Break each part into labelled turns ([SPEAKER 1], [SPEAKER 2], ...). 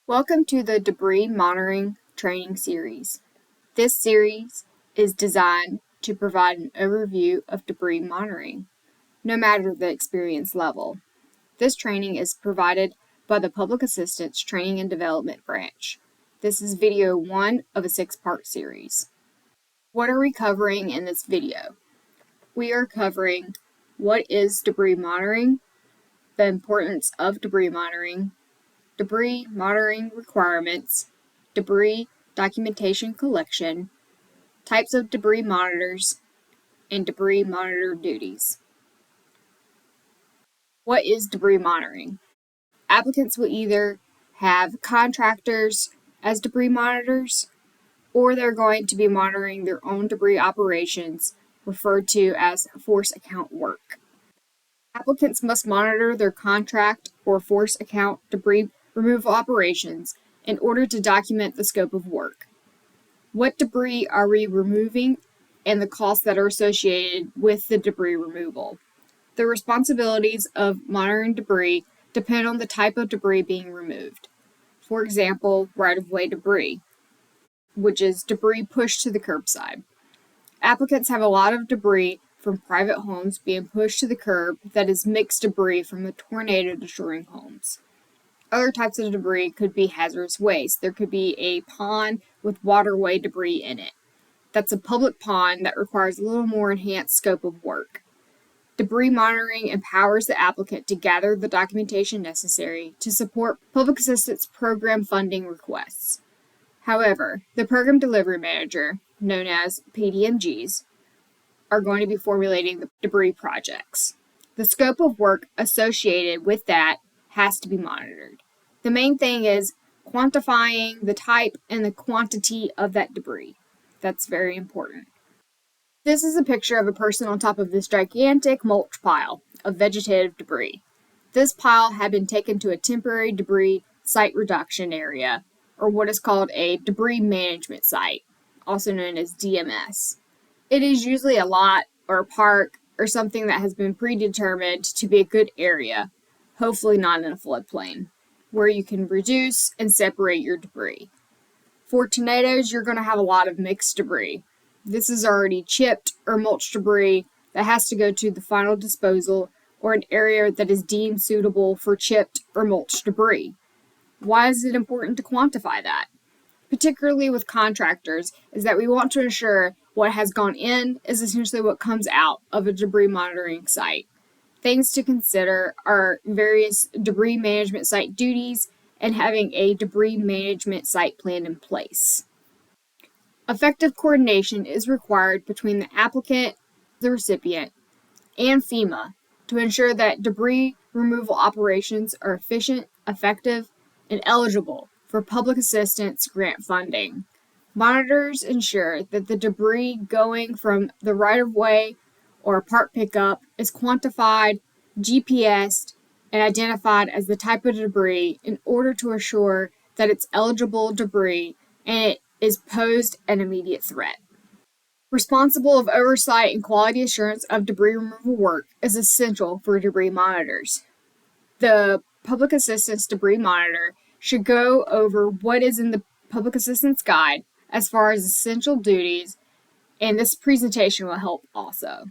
[SPEAKER 1] Welcome to the Debris Monitoring Training Series. This series is designed to provide an overview of debris monitoring, no matter the experience level. This training is provided by the Public Assistance Training and Development Branch. This is video 1 of a 6-part series. What are we covering in this video? We are covering what is debris monitoring, the importance of debris monitoring requirements, debris documentation collection, types of debris monitors, and debris monitor duties. What is debris monitoring? Applicants will either have contractors as debris monitors, or they're going to be monitoring their own debris operations, referred to as force account work. Applicants must monitor their contract or force account debris removal operations in order to document the scope of work. What debris are we removing and the costs that are associated with the debris removal. The responsibilities of monitoring debris depend on the type of debris being removed. For example, right-of-way debris, which is debris pushed to the curbside. Applicants have a lot of debris from private homes being pushed to the curb that is mixed debris from the tornado destroying homes. Other types of debris could be hazardous waste. There could be a pond with waterway debris in it. That's a public pond that requires a little more enhanced scope of work. Debris monitoring empowers the applicant to gather the documentation necessary to support public assistance program funding requests. However, the program delivery manager, known as PDMGs, are going to be formulating the debris projects. The scope of work associated with that has to be monitored. The main thing is quantifying the type and the quantity of that debris. That's very important. This is a picture of a person on top of this gigantic mulch pile of vegetative debris. This pile had been taken to a temporary debris site reduction area, or what is called a debris management site, also known as DMS. It is usually a lot or a park or something that has been predetermined to be a good area, hopefully not in a floodplain, where you can reduce and separate your debris. For tornadoes, you're going to have a lot of mixed debris. This is already chipped or mulched debris that has to go to the final disposal or an area that is deemed suitable for chipped or mulched debris. Why is it important to quantify that? Particularly with contractors, is that we want to ensure what has gone in is essentially what comes out of a debris monitoring site. Things to consider are various debris management site duties and having a debris management site plan in place. Effective coordination is required between the applicant, the recipient, and FEMA to ensure that debris removal operations are efficient, effective, and eligible for public assistance grant funding. Monitors ensure that the debris going from the right-of-way or park pickup is quantified, GPSed, and identified as the type of debris in order to assure that it's eligible debris and it is posed an immediate threat. Responsible of oversight and quality assurance of debris removal work is essential for debris monitors. The Public Assistance Debris Monitor should go over what is in the Public Assistance Guide as far as essential duties, and this presentation will help also.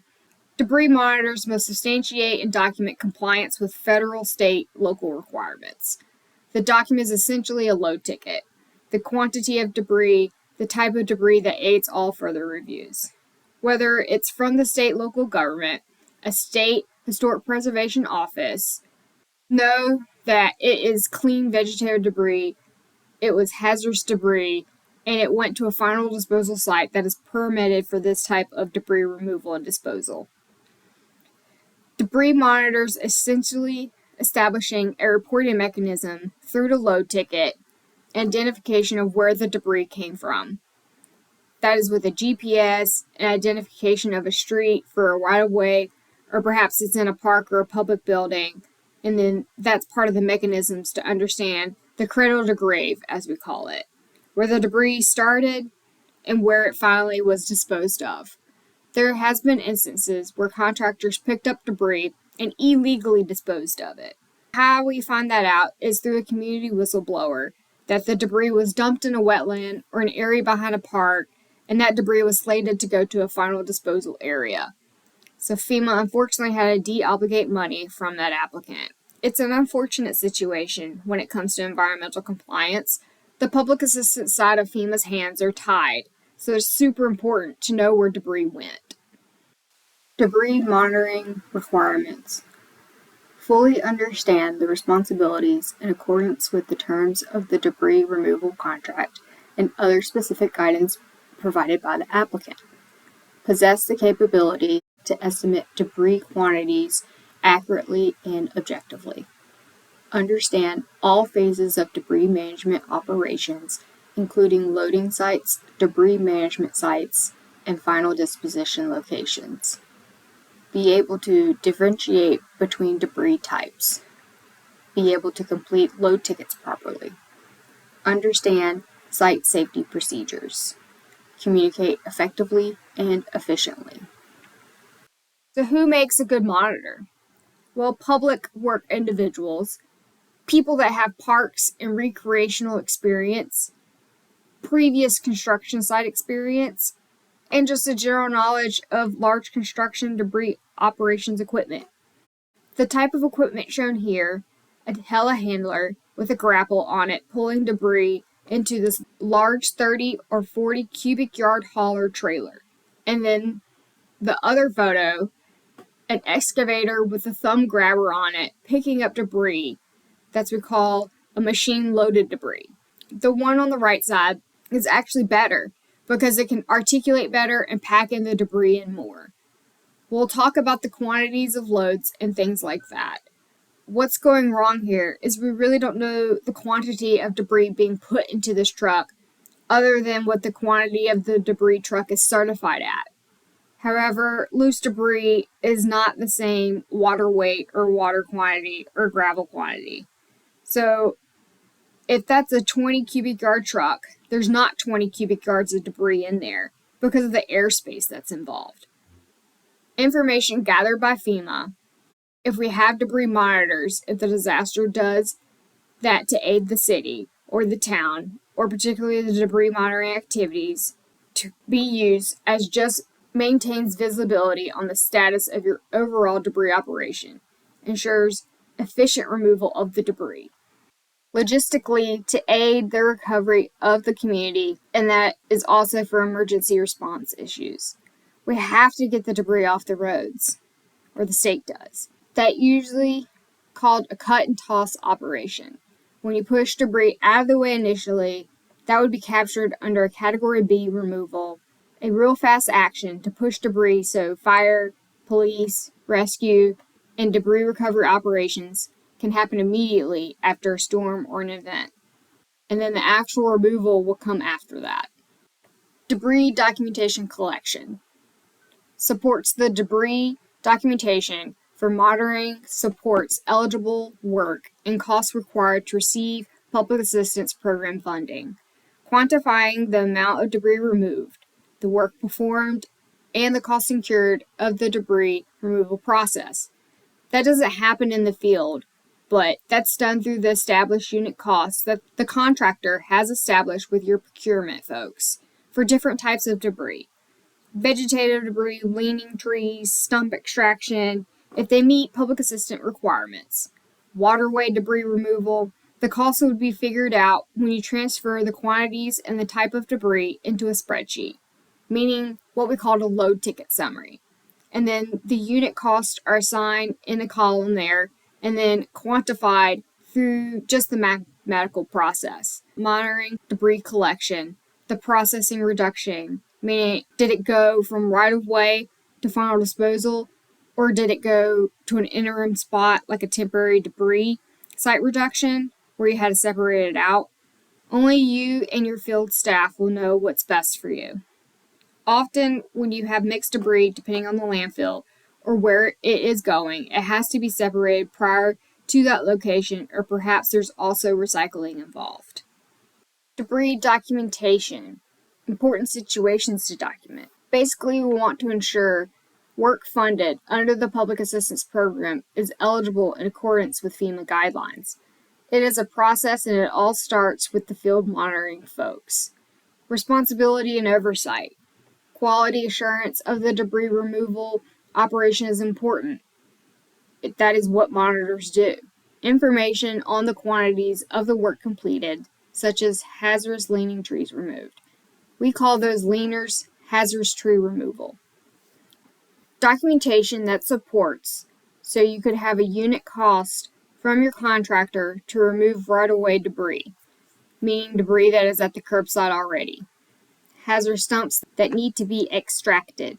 [SPEAKER 1] Debris monitors must substantiate and document compliance with federal, state, local requirements. The document is essentially a load ticket. The quantity of debris, the type of debris that aids all further reviews. Whether it's from the state local government, a state historic preservation office, know that it is clean vegetative debris, it was hazardous debris, and it went to a final disposal site that is permitted for this type of debris removal and disposal. Debris monitors essentially establishing a reporting mechanism through the load ticket, identification of where the debris came from. That is with a GPS, an identification of a street for a right-of-way, or perhaps it's in a park or a public building, and then that's part of the mechanisms to understand the cradle to grave, as we call it, where the debris started and where it finally was disposed of. There has been instances where contractors picked up debris and illegally disposed of it. How we find that out is through a community whistleblower that the debris was dumped in a wetland or an area behind a park, and that debris was slated to go to a final disposal area. So FEMA unfortunately had to de-obligate money from that applicant. It's an unfortunate situation when it comes to environmental compliance. The public assistance side of FEMA's hands are tied, so it's super important to know where debris went. Debris monitoring requirements. Fully understand the responsibilities in accordance with the terms of the debris removal contract and other specific guidance provided by the applicant. Possess the capability to estimate debris quantities accurately and objectively. Understand all phases of debris management operations, including loading sites, debris management sites, and final disposition locations. Be able to differentiate between debris types. Be able to complete load tickets properly. Understand site safety procedures. Communicate effectively and efficiently. So who makes a good monitor? Well, public work individuals, people that have parks and recreational experience, previous construction site experience, and just a general knowledge of large construction debris operations equipment. The type of equipment shown here, a telehandler with a grapple on it pulling debris into this large 30 or 40 cubic yard hauler trailer. And then the other photo, an excavator with a thumb grabber on it picking up debris. That's what we call a machine-loaded debris. The one on the right side is actually better because it can articulate better and pack in the debris and more. We'll talk about the quantities of loads and things like that. What's going wrong here is we really don't know the quantity of debris being put into this truck other than what the quantity of the debris truck is certified at. However, loose debris is not the same water weight or water quantity or gravel quantity. So if that's a 20 cubic yard truck, there's not 20 cubic yards of debris in there because of the airspace that's involved. Information gathered by FEMA. If we have debris monitors, if the disaster does that to aid the city or the town, or particularly the debris monitoring activities, to be used as just maintains visibility on the status of your overall debris operation, ensures efficient removal of the debris. Logistically, to aid the recovery of the community, and that is also for emergency response issues. We have to get the debris off the roads, or the state does. That usually called a cut and toss operation. When you push debris out of the way initially, that would be captured under a Category B removal, a real fast action to push debris so fire, police, rescue, and debris recovery operations can happen immediately after a storm or an event. And then the actual removal will come after that. Debris documentation collection supports the debris documentation for monitoring, supports eligible work and costs required to receive public assistance program funding, quantifying the amount of debris removed, the work performed, and the cost incurred of the debris removal process. That doesn't happen in the field, but that's done through the established unit costs that the contractor has established with your procurement folks for different types of debris. Vegetative debris, leaning trees, stump extraction, if they meet public assistance requirements. Waterway debris removal, the cost would be figured out when you transfer the quantities and the type of debris into a spreadsheet, meaning what we call a load ticket summary. And then the unit costs are assigned in a column there and then quantified through just the mathematical process. Monitoring debris collection, the processing reduction, meaning did it go from right of way to final disposal, or did it go to an interim spot like a temporary debris site reduction where you had to separate it out? Only you and your field staff will know what's best for you. Often when you have mixed debris, depending on the landfill or where it is going, it has to be separated prior to that location, or perhaps there's also recycling involved. Debris documentation. Important situations to document. Basically, we want to ensure work funded under the Public Assistance Program is eligible in accordance with FEMA guidelines. It is a process and it all starts with the field monitoring folks. Responsibility and oversight. Quality assurance of the debris removal operation is important. That is what monitors do. Information on the quantities of the work completed, such as hazardous leaning trees removed. We call those leaners hazardous tree removal. Documentation that supports, so you could have a unit cost from your contractor to remove right-of-way debris, meaning debris that is at the curbside already. Hazard stumps that need to be extracted.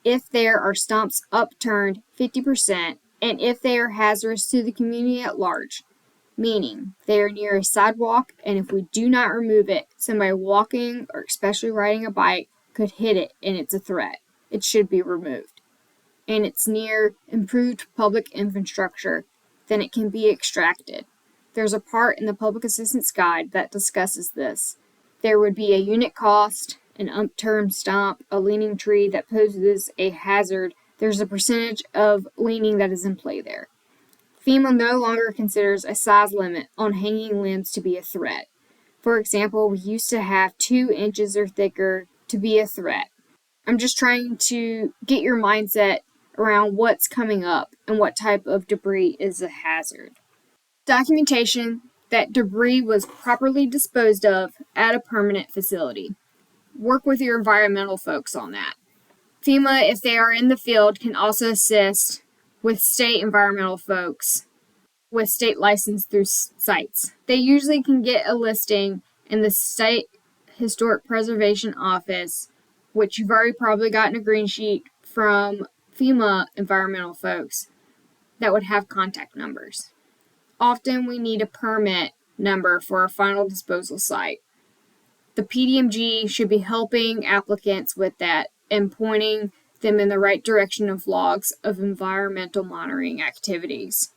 [SPEAKER 1] If there are stumps upturned 50%, and if they are hazardous to the community at large, meaning they are near a sidewalk, and if we do not remove it, somebody walking or especially riding a bike could hit it and it's a threat. It should be removed. And it's near improved public infrastructure, then it can be extracted. There's a part in the Public Assistance Guide that discusses this. There would be a unit cost, an upturned stump, a leaning tree that poses a hazard. There's a percentage of leaning that is in play there. FEMA no longer considers a size limit on hanging limbs to be a threat. For example, we used to have 2 inches or thicker to be a threat. I'm just trying to get your mindset around what's coming up and what type of debris is a hazard. Documentation that debris was properly disposed of at a permanent facility. Work with your environmental folks on that. FEMA, if they are in the field, can also assist with state environmental folks with state license through sites. They usually can get a listing in the State Historic Preservation Office, which you've already probably gotten a green sheet from FEMA environmental folks that would have contact numbers. Often we need a permit number for a final disposal site. The PDMG should be helping applicants with that and pointing them in the right direction of logs of environmental monitoring activities.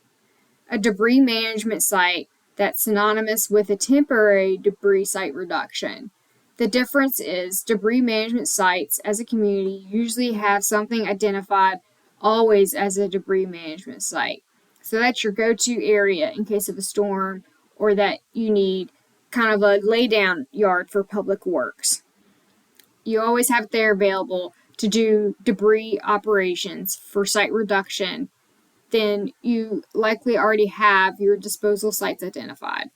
[SPEAKER 1] A debris management site that's synonymous with a temporary debris site reduction. The difference is debris management sites as a community usually have something identified always as a debris management site. So that's your go-to area in case of a storm or that you need kind of a lay-down yard for public works. You always have it there available to do debris operations for site reduction. Then you likely already have your disposal sites identified.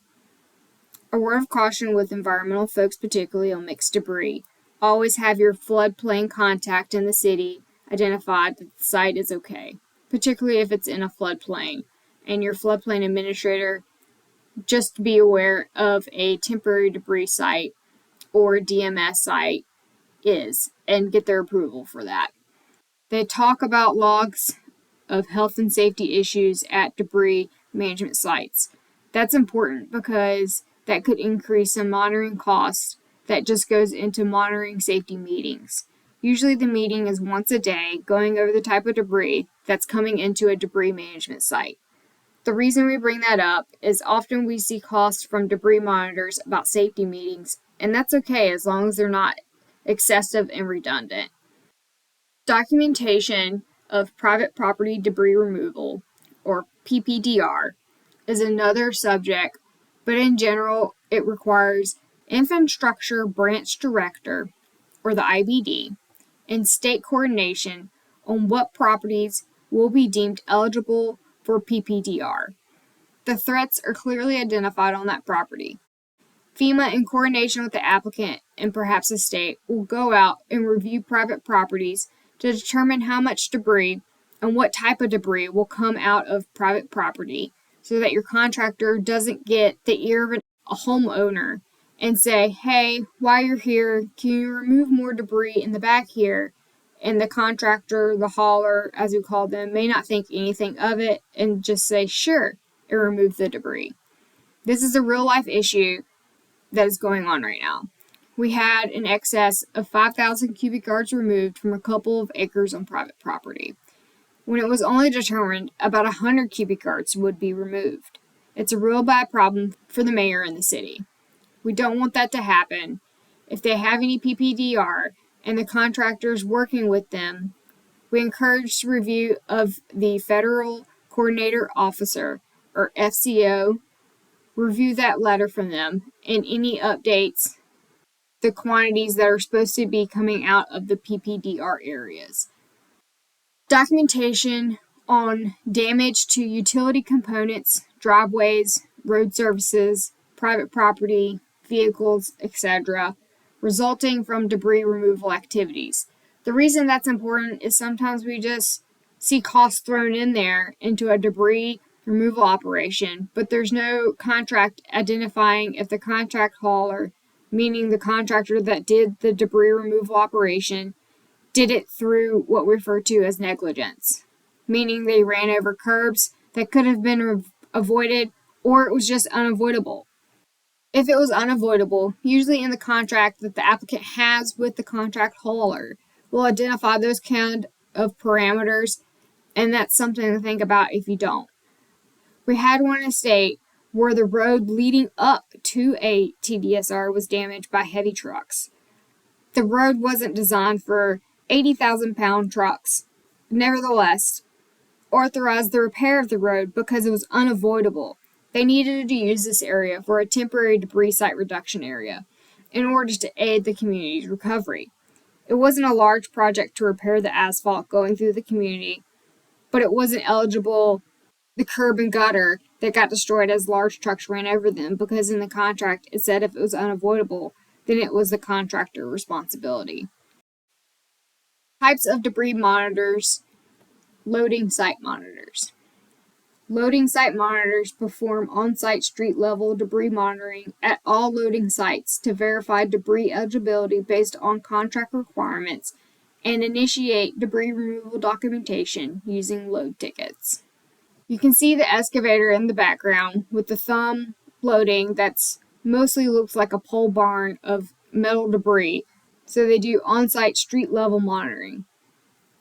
[SPEAKER 1] A word of caution with environmental folks, particularly on mixed debris. Always have your floodplain contact in the city identified that the site is okay, particularly if it's in a floodplain. And your floodplain administrator, just be aware of a temporary debris site or DMS site and get their approval for that. They talk about logs of health and safety issues at debris management sites. That's important because that could increase some monitoring costs that just goes into monitoring safety meetings. Usually the meeting is once a day, going over the type of debris that's coming into a debris management site. The reason we bring that up is often we see costs from debris monitors about safety meetings, and that's okay as long as they're not excessive and redundant. Documentation of private property debris removal, or PPDR, is another subject, but in general it requires Infrastructure Branch Director, or the IBD, and state coordination on what properties will be deemed eligible for PPDR. The threats are clearly identified on that property. FEMA, in coordination with the applicant and perhaps the state, will go out and review private properties to determine how much debris and what type of debris will come out of private property so that your contractor doesn't get the ear of a homeowner and say, hey, while you're here, can you remove more debris in the back here? And the contractor, the hauler, as we call them, may not think anything of it and just say, sure, and remove the debris. This is a real life issue that is going on right now. We had in excess of 5,000 cubic yards removed from a couple of acres on private property, when it was only determined about 100 cubic yards would be removed. It's a real bad problem for the mayor and the city. We don't want that to happen. If they have any PPDR and the contractors working with them, we encourage review of the Federal Coordinator Officer, or FCO, review that letter from them, and any updates, the quantities that are supposed to be coming out of the PPDR areas. Documentation on damage to utility components, driveways, road surfaces, private property, vehicles, etc., resulting from debris removal activities. The reason that's important is sometimes we just see costs thrown in there into a debris removal operation, but there's no contract identifying if the contract hauler, meaning the contractor that did the debris removal operation, did it through what we refer to as negligence, meaning they ran over curbs that could have been avoided, or it was just unavoidable. If it was unavoidable, usually in the contract that the applicant has with the contract hauler, will identify those kind of parameters, and that's something to think about if you don't. We had one estate where the road leading up to a TDSR was damaged by heavy trucks. The road wasn't designed for 80,000-pound trucks. Nevertheless, authorized the repair of the road because it was unavoidable. They needed to use this area for a temporary debris site reduction area in order to aid the community's recovery. It wasn't a large project to repair the asphalt going through the community, but it wasn't eligible the curb and gutter that got destroyed as large trucks ran over them, because in the contract it said if it was unavoidable, then it was the contractor's responsibility. Types of debris monitors. Loading site monitors. Loading site monitors perform on-site street-level debris monitoring at all loading sites to verify debris eligibility based on contract requirements and initiate debris removal documentation using load tickets. You can see the excavator in the background with the thumb loading that's mostly looks like a pole barn of metal debris, so they do on-site street-level monitoring.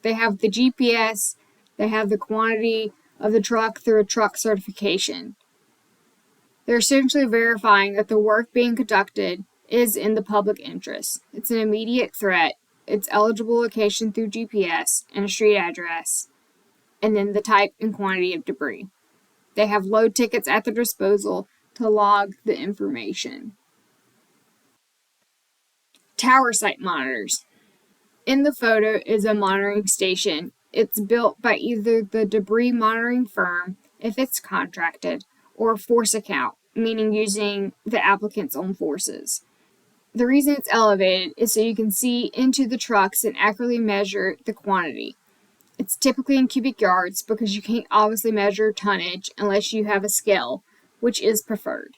[SPEAKER 1] They have the GPS, they have the quantity of the truck through a truck certification. They're essentially verifying that the work being conducted is in the public interest. It's an immediate threat, it's eligible location through GPS and a street address, and then the type and quantity of debris. They have load tickets at their disposal to log the information. Tower site monitors. In the photo is a monitoring station. It's built by either the debris monitoring firm, if it's contracted, or a force account, meaning using the applicant's own forces. The reason it's elevated is so you can see into the trucks and accurately measure the quantity. It's typically in cubic yards because you can't obviously measure tonnage unless you have a scale, which is preferred.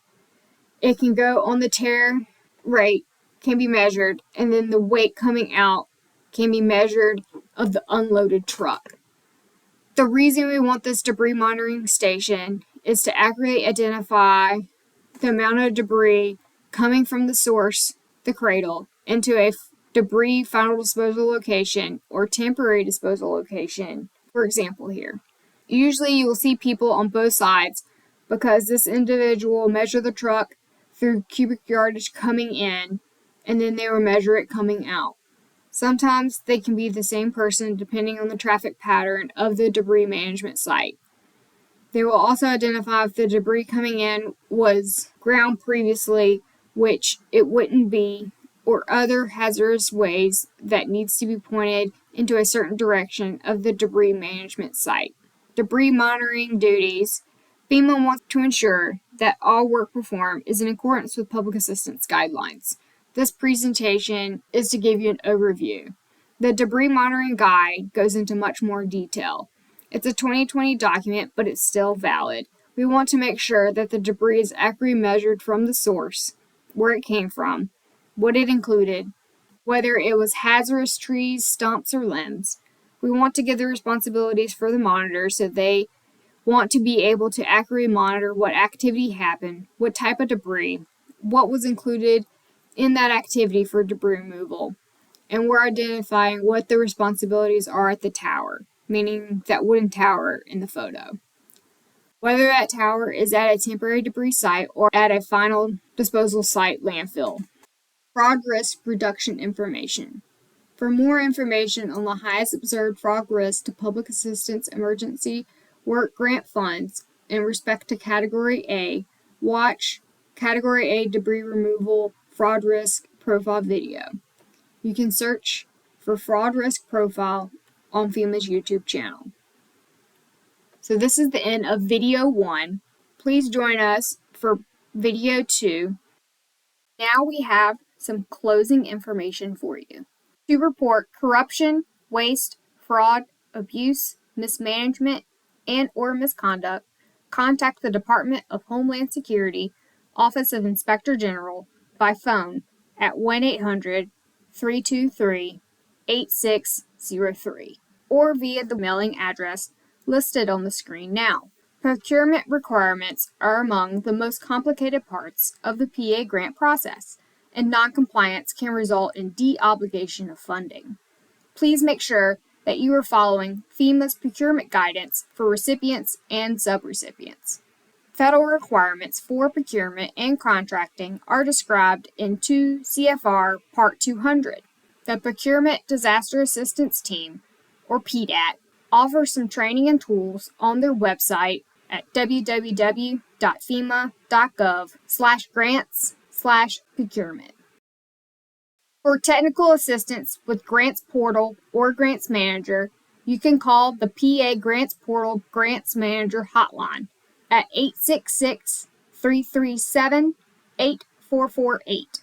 [SPEAKER 1] It can go on the tear rate, can be measured, and then the weight coming out can be measured of the unloaded truck. The reason we want this debris monitoring station is to accurately identify the amount of debris coming from the source, the cradle, into a debris final disposal location or temporary disposal location, for example here. Usually you will see people on both sides because this individual will measure the truck through cubic yardage coming in, and then they will measure it coming out. Sometimes they can be the same person depending on the traffic pattern of the debris management site. They will also identify if the debris coming in was ground previously, which it wouldn't be, or other hazardous ways that needs to be pointed into a certain direction of the debris management site. Debris monitoring duties. FEMA wants to ensure that all work performed is in accordance with public assistance guidelines. This presentation is to give you an overview. The debris monitoring guide goes into much more detail. It's a 2020 document, but it's still valid. We want to make sure that the debris is accurately measured from the source, where it came from, what it included, whether it was hazardous trees, stumps, or limbs. We want to give the responsibilities for the monitor so they want to be able to accurately monitor what activity happened, what type of debris, what was included in that activity for debris removal, and we're identifying what the responsibilities are at the tower, meaning that wooden tower in the photo. Whether that tower is at a temporary debris site or at a final disposal site landfill. Fraud risk reduction information. For more information on the highest observed fraud risk to public assistance emergency work grant funds in respect to Category A, watch Category A Debris Removal Fraud Risk Profile video. You can search for Fraud Risk Profile on FEMA's YouTube channel. So this is the end of video 1. Please join us for video 2. Now we have some closing information for you. To report corruption, waste, fraud, abuse, mismanagement, and/or misconduct, contact the Department of Homeland Security, Office of Inspector General by phone at 1-800-323-8603 or via the mailing address listed on the screen now. Procurement requirements are among the most complicated parts of the PA grant process, and noncompliance can result in de-obligation of funding. Please make sure that you are following FEMA's procurement guidance for recipients and subrecipients. Federal requirements for procurement and contracting are described in 2 CFR Part 200. The Procurement Disaster Assistance Team, or PDAT, offers some training and tools on their website at www.fema.gov/grants/procurement. For technical assistance with Grants Portal or Grants Manager, you can call the PA Grants Portal Grants Manager hotline at 866-337-8448.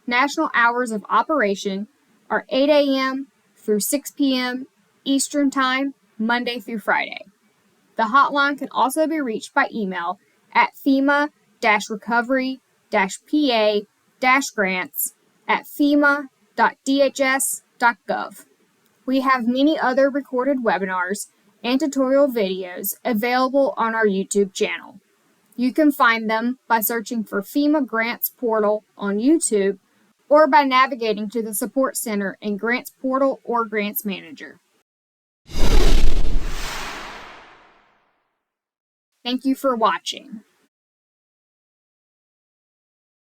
[SPEAKER 1] National hours of operation are 8 a.m. through 6 p.m. Eastern Time, Monday through Friday. The hotline can also be reached by email at FEMA-recovery-PA-grants@fema.dhs.gov. We have many other recorded webinars and tutorial videos available on our YouTube channel. You can find them by searching for FEMA Grants Portal on YouTube or by navigating to the Support Center in Grants Portal or Grants Manager. Thank you for watching.